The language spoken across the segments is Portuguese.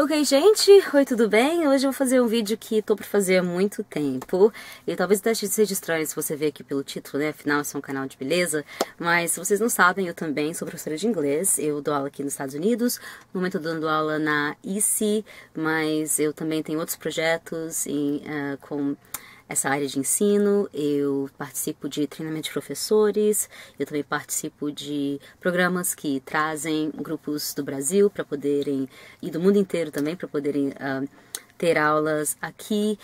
Ok, gente, oi, tudo bem? Hoje eu vou fazer um vídeo que tô por fazer há muito tempo e talvez até seja estranho se você ver aqui pelo título, né? Afinal, esse é um canal de beleza, mas se vocês não sabem, eu também sou professora de inglês. Eu dou aula aqui nos Estados Unidos, no momento eu tô dando aula na IC, mas eu também tenho outros projetos com essa área de ensino. Eu participo de treinamento de professores, eu também participo de programas que trazem grupos do Brasil para poderem, e do mundo inteiro também, para poderem ter aulas aqui,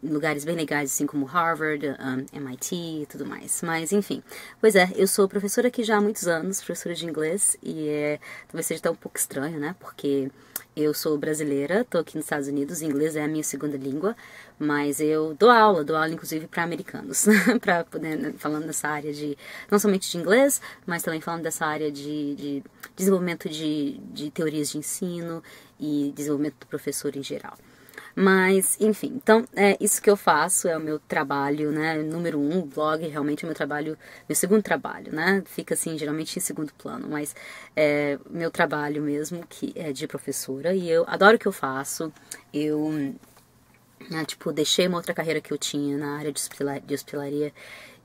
em lugares bem legais, assim como Harvard, MIT e tudo mais. Mas, enfim, pois é, eu sou professora aqui já há muitos anos, professora de inglês, e talvez seja até um pouco estranho, né, porque eu sou brasileira, tô aqui nos Estados Unidos, inglês é a minha segunda língua, mas eu dou aula inclusive para americanos, para poder, falando dessa área de, não somente de inglês, mas também falando dessa área de desenvolvimento de teorias de ensino e desenvolvimento do professor em geral. Mas, enfim, então, isso que eu faço é o meu trabalho, né, número 1, o blog realmente é meu trabalho, meu segundo trabalho, né, fica assim, geralmente em segundo plano, mas é meu trabalho mesmo, que é de professora, e eu adoro o que eu faço. Eu, deixei uma outra carreira que eu tinha na área de hostelaria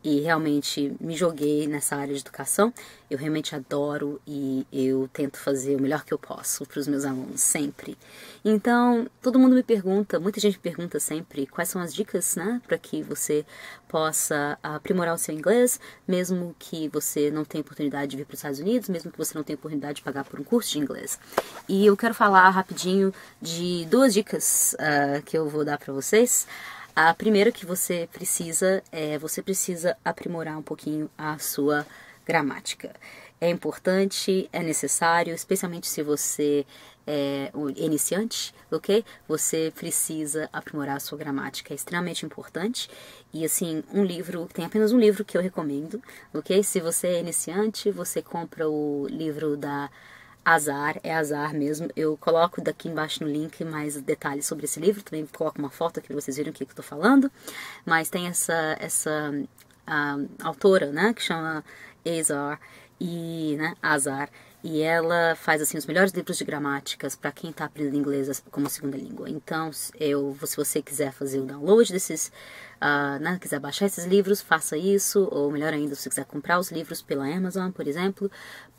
e realmente me joguei nessa área de educação. Eu realmente adoro e eu tento fazer o melhor que eu posso para os meus alunos, sempre. Então, todo mundo me pergunta, muita gente me pergunta sempre quais são as dicas, né, para que você possa aprimorar o seu inglês, mesmo que você não tenha oportunidade de vir para os Estados Unidos, mesmo que você não tenha oportunidade de pagar por um curso de inglês. E eu quero falar rapidinho de duas dicas que eu vou dar para vocês. A primeira que você precisa aprimorar um pouquinho a sua gramática. É importante, é necessário, especialmente se você é um iniciante, ok? Você precisa aprimorar a sua gramática, é extremamente importante. E assim, tem apenas um livro que eu recomendo, ok? Se você é iniciante, você compra o livro da Azar, é Azar mesmo. Eu coloco daqui embaixo no link mais detalhes sobre esse livro. Também coloco uma foto aqui para vocês verem o que eu estou falando. Mas tem essa autora, né, que chama Azar, e ela faz assim os melhores livros de gramáticas para quem está aprendendo inglês como segunda língua. Então, se você quiser fazer o download desses, quiser baixar esses livros, faça isso, ou melhor ainda, se você quiser comprar os livros pela Amazon, por exemplo,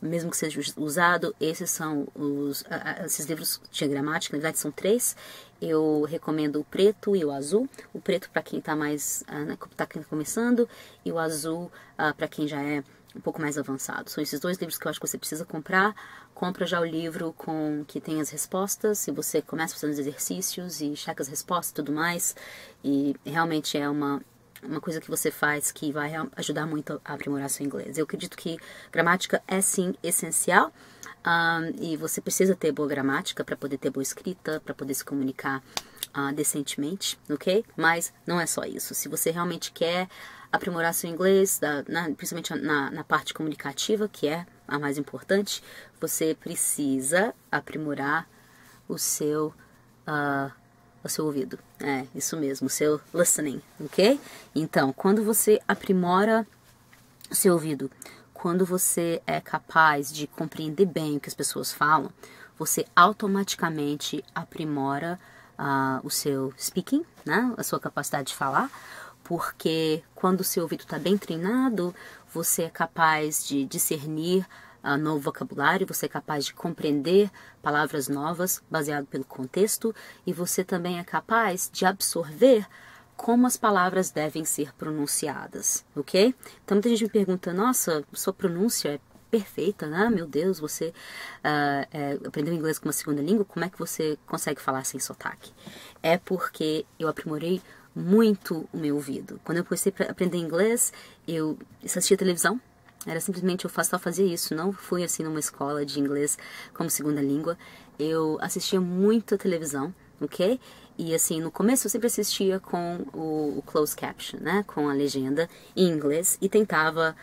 mesmo que seja usado, esses são esses livros de gramática. Na verdade são 3. Eu recomendo o preto e o azul. O preto para quem está mais, tá começando, e o azul para quem já é um pouco mais avançado. São esses 2 livros que eu acho que você precisa comprar. Compra já o livro que tem as respostas, e você começa fazendo os exercícios e checa as respostas e tudo mais. E realmente é uma coisa que você faz que vai ajudar muito a aprimorar seu inglês. Eu acredito que gramática é sim essencial, e você precisa ter boa gramática para poder ter boa escrita, para poder se comunicar decentemente, ok? Mas não é só isso. Se você realmente quer aprimorar seu inglês, principalmente na parte comunicativa, que é a mais importante, você precisa aprimorar o seu ouvido. É, isso mesmo, o seu listening, ok? Então, quando você aprimora o seu ouvido, quando você é capaz de compreender bem o que as pessoas falam, você automaticamente aprimora o seu speaking, né? A sua capacidade de falar, porque quando o seu ouvido está bem treinado, você é capaz de discernir novo vocabulário, você é capaz de compreender palavras novas baseado pelo contexto, e você também é capaz de absorver como as palavras devem ser pronunciadas, ok? Então muita gente me pergunta, nossa, sua pronúncia é perfeita, né? Meu Deus, você aprendeu inglês como uma segunda língua, como é que você consegue falar sem sotaque? É porque eu aprimorei muito o meu ouvido. Quando eu comecei a aprender inglês, eu assistia televisão. Era simplesmente, eu só fazia isso. Não fui assim numa escola de inglês como segunda língua. Eu assistia muito a televisão, ok? E assim, no começo eu sempre assistia com o closed caption, né? Com a legenda em inglês e tentava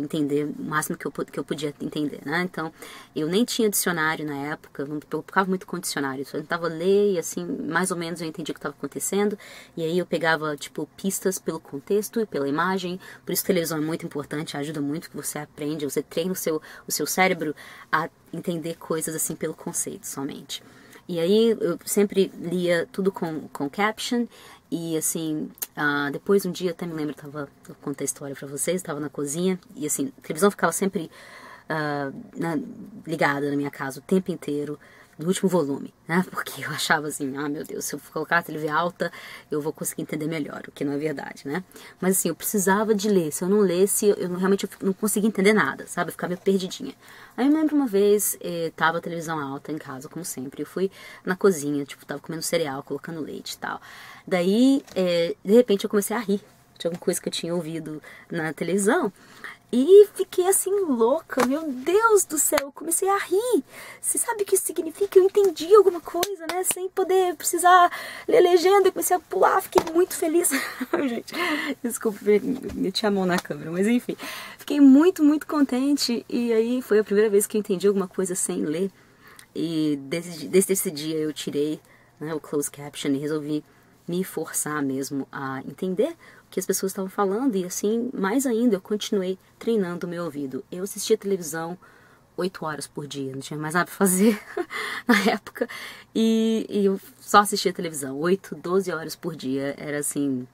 entender o máximo que eu podia entender, né? Então, eu nem tinha dicionário na época, não me preocupava muito com dicionário. Só tentava ler e assim, mais ou menos eu entendi o que estava acontecendo. E aí eu pegava, tipo, pistas pelo contexto e pela imagem. Por isso televisão é muito importante, ajuda muito que você aprende, você treina o seu cérebro a entender coisas assim pelo conceito somente. E aí eu sempre lia tudo com caption e assim, depois um dia, até me lembro, eu contei a história pra vocês, estava na cozinha e assim, a televisão ficava sempre ligada na minha casa o tempo inteiro, no último volume, né? Porque eu achava assim, meu Deus, se eu colocar a TV alta, eu vou conseguir entender melhor, o que não é verdade, né? Mas assim, eu precisava de ler, se eu não lesse, realmente não conseguia entender nada, sabe? Eu ficava meio perdidinha. Aí eu me lembro uma vez, tava a televisão alta em casa, como sempre, eu fui na cozinha, tipo, tava comendo cereal, colocando leite e tal. Daí, de repente, eu comecei a rir de alguma coisa que eu tinha ouvido na televisão. E fiquei assim louca, meu Deus do céu, eu comecei a rir. Você sabe o que isso significa? Eu entendi alguma coisa, né? Sem poder precisar ler legenda, eu comecei a pular, fiquei muito feliz. Gente, desculpa, meti a mão na câmera, mas enfim. Fiquei muito, muito contente e aí foi a primeira vez que eu entendi alguma coisa sem ler. E desde esse dia eu tirei, né, o closed caption e resolvi me forçar mesmo a entender o que as pessoas estavam falando e assim, mais ainda, eu continuei treinando o meu ouvido. Eu assistia televisão 8 horas por dia, não tinha mais nada pra fazer na época e eu só assistia televisão 8, 12 horas por dia, era assim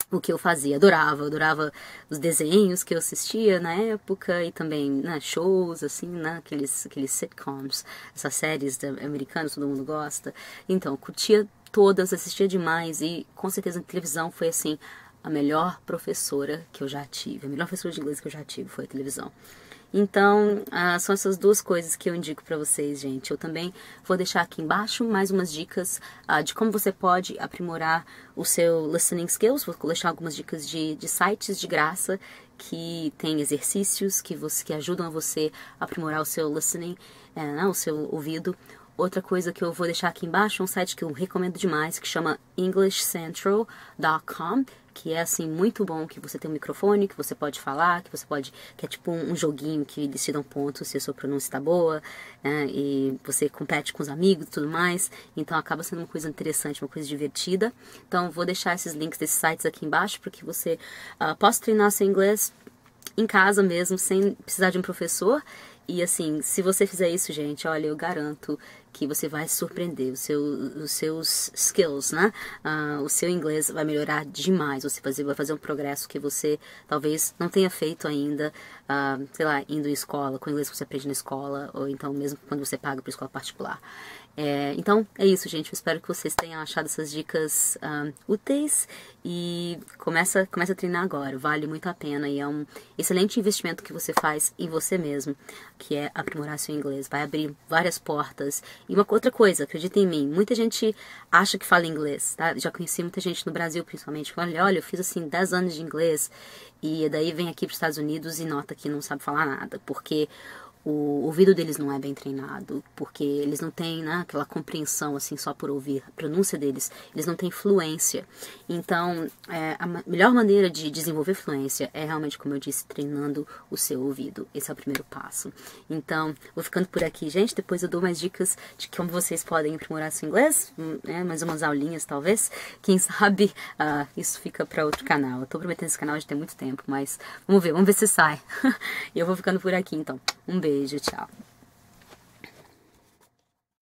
o que eu fazia. Adorava os desenhos que eu assistia na época e também, né, shows, assim, né, aqueles sitcoms, essas séries americanas, todo mundo gosta. Então, curtia todas, assistia demais e com certeza na televisão foi assim a melhor professora que eu já tive, a melhor professora de inglês que eu já tive foi a televisão. Então, são essas duas coisas que eu indico pra vocês, gente. Eu também vou deixar aqui embaixo mais umas dicas de como você pode aprimorar o seu listening skills. Vou deixar algumas dicas de sites de graça que tem exercícios que ajudam a você a aprimorar o seu listening, o seu ouvido. Outra coisa que eu vou deixar aqui embaixo é um site que eu recomendo demais, que chama EnglishCentral.com, que é assim muito bom, que você tem um microfone, que você pode falar, que é tipo um joguinho que eles te dão pontos se a sua pronúncia está boa, né, e você compete com os amigos e tudo mais, então acaba sendo uma coisa interessante, uma coisa divertida. Então vou deixar esses links desses sites aqui embaixo para que você possa treinar seu inglês em casa mesmo, sem precisar de um professor. E assim, se você fizer isso, gente, olha, eu garanto que você vai se surpreender, os seus skills, né? O seu inglês vai melhorar demais, você vai fazer um progresso que você talvez não tenha feito ainda, sei lá, indo em escola, com o inglês que você aprende na escola, ou então mesmo quando você paga para escola particular. Então, é isso, gente. Eu espero que vocês tenham achado essas dicas úteis e começa a treinar agora. Vale muito a pena e é um excelente investimento que você faz em você mesmo, que é aprimorar seu inglês. Vai abrir várias portas. E uma outra coisa, acredita em mim, muita gente acha que fala inglês, tá? Já conheci muita gente no Brasil, principalmente, falando, olha, eu fiz assim 10 anos de inglês e daí vem aqui para os Estados Unidos e nota que não sabe falar nada, porque o ouvido deles não é bem treinado, porque eles não têm, né, aquela compreensão assim só por ouvir, a pronúncia deles, eles não têm fluência. Então, a melhor maneira de desenvolver fluência é realmente, como eu disse, treinando o seu ouvido. Esse é o primeiro passo. Então, vou ficando por aqui, gente. Depois eu dou mais dicas de como vocês podem aprimorar seu inglês, mais umas aulinhas talvez. Quem sabe isso fica para outro canal. Eu tô prometendo esse canal já tem muito tempo, mas vamos ver se sai. E eu vou ficando por aqui, então. Um beijo, tchau.